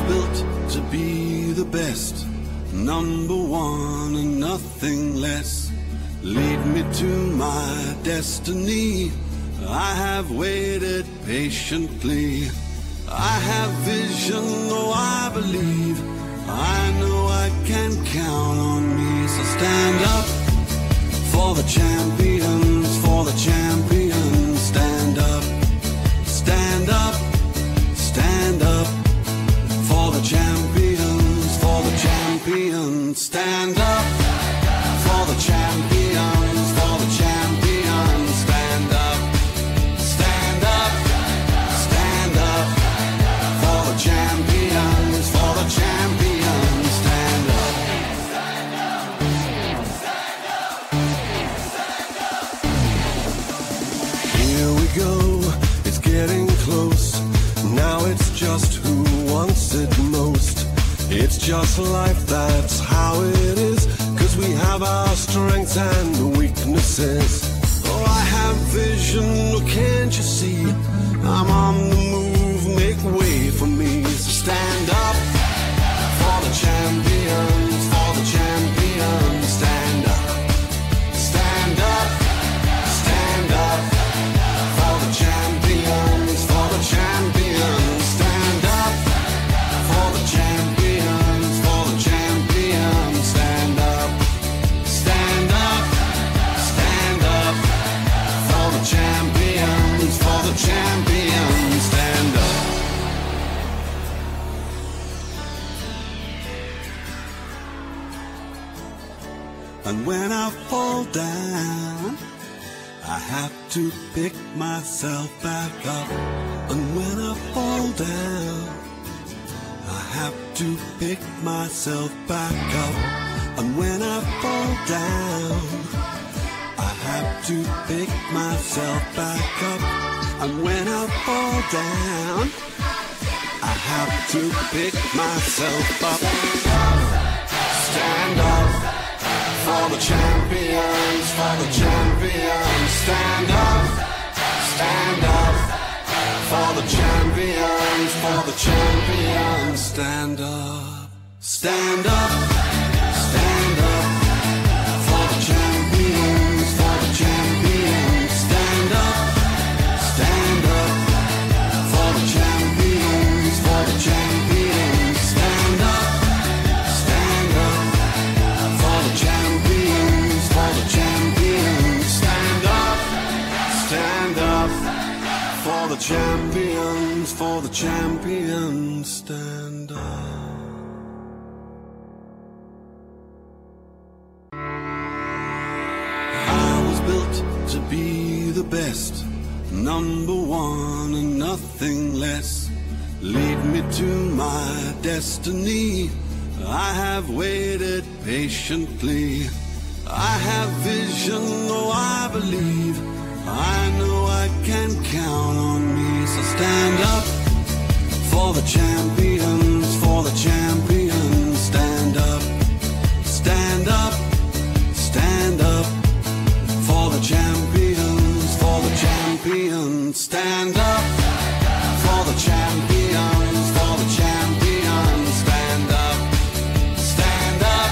built to be the best, number one and nothing less. Lead me to my destiny. I have waited patiently. I have vision, oh I believe. I know I can count on me. So stand up for the champions, for the champions. Stand up, stand up, stand up for the champions, for the champions. Stand up for the champions, for the champions. Stand up, stand up, stand up for the champions, for the champions. Stand up. Here we go, it's getting close. Now it's just who wants it most. It's just life, that's how it is. 'Cause we have our strengths and weaknesses. Oh, I have vision, oh, can't you see? I'm on the move, make way for me. So stand up for the champions, for the champions. Stand up, stand up, stand up for the champions, for the champions. Stand up for the champions, for the champions. Stand up, stand up, stand up for the champions, for the champions. Stand up. And when I fall down, I have to pick myself back up. And when I fall down, I have to pick myself back up. And when I fall down, I have to pick myself back up. And when I fall down, I have to pick myself up. Stand up for the champions, for the champions. Stand up for the champions, for the champions. Stand up, stand up, stand up for the champions, for the champions. Stand up for the champions, for the champions. Stand up for the champions, for the champions. Stand up for the champions, for the champions. Stand up. I was built to be the best, number one and nothing less. Lead me to my destiny. I have waited patiently. I have vision, oh I believe. I know I can count on me. So stand up for the champions, for the champions. Stand up, stand up, stand up for the champions, for the champions. Stand up for the champions, for the champions. Stand up, stand up,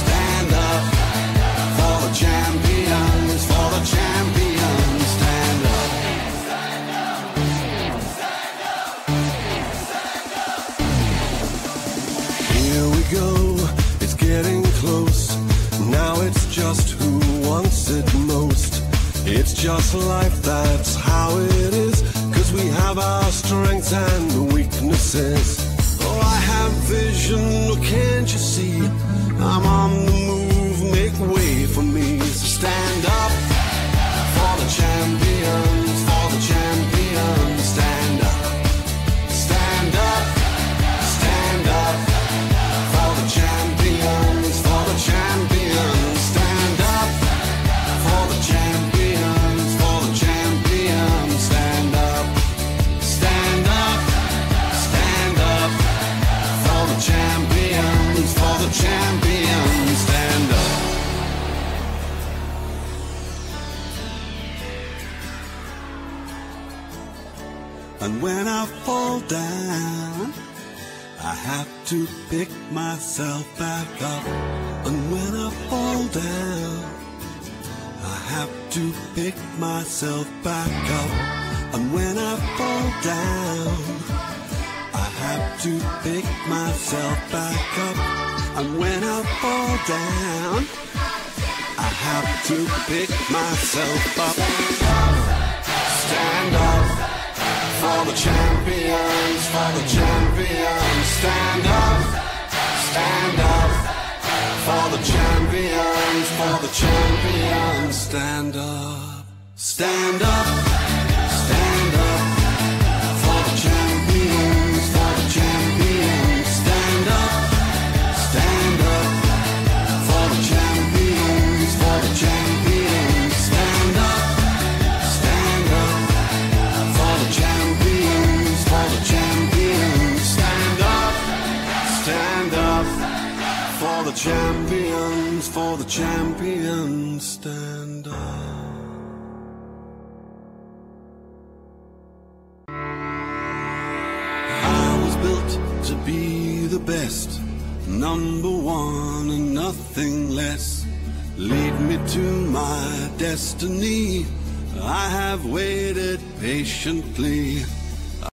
stand up for the champions, for the champions. Stand up. Here we go, it's getting close. Now it's just who wants it most. It's just life, that's how it is. 'Cause we have our strengths and weaknesses. Oh, I have vision, oh can't you see? I'm on the move, make way for me. So stand up for the champions, for the champions. Stand up, stand up, stand up for the champions, for the champions. Stand up for the champions, for the champions. Stand up, stand up, stand up for the champions, for the champions. Stand up. And when I fall down, I have to pick myself back up. And when I fall down, I have to pick myself back up. And when I fall down, I have to pick myself back up. And when I fall down, I have to pick myself up. Stand up for the champions, for the champions. Stand up for the champions, for the champions. Stand up, stand up, stand up for the champions, for the champions. Stand up for the champions, for the champions. Stand up for the champions, for the champions. Stand up for the champions, for the champions. Stand up. I was built to be the best, number one and nothing less. Lead me to my destiny. I have waited patiently.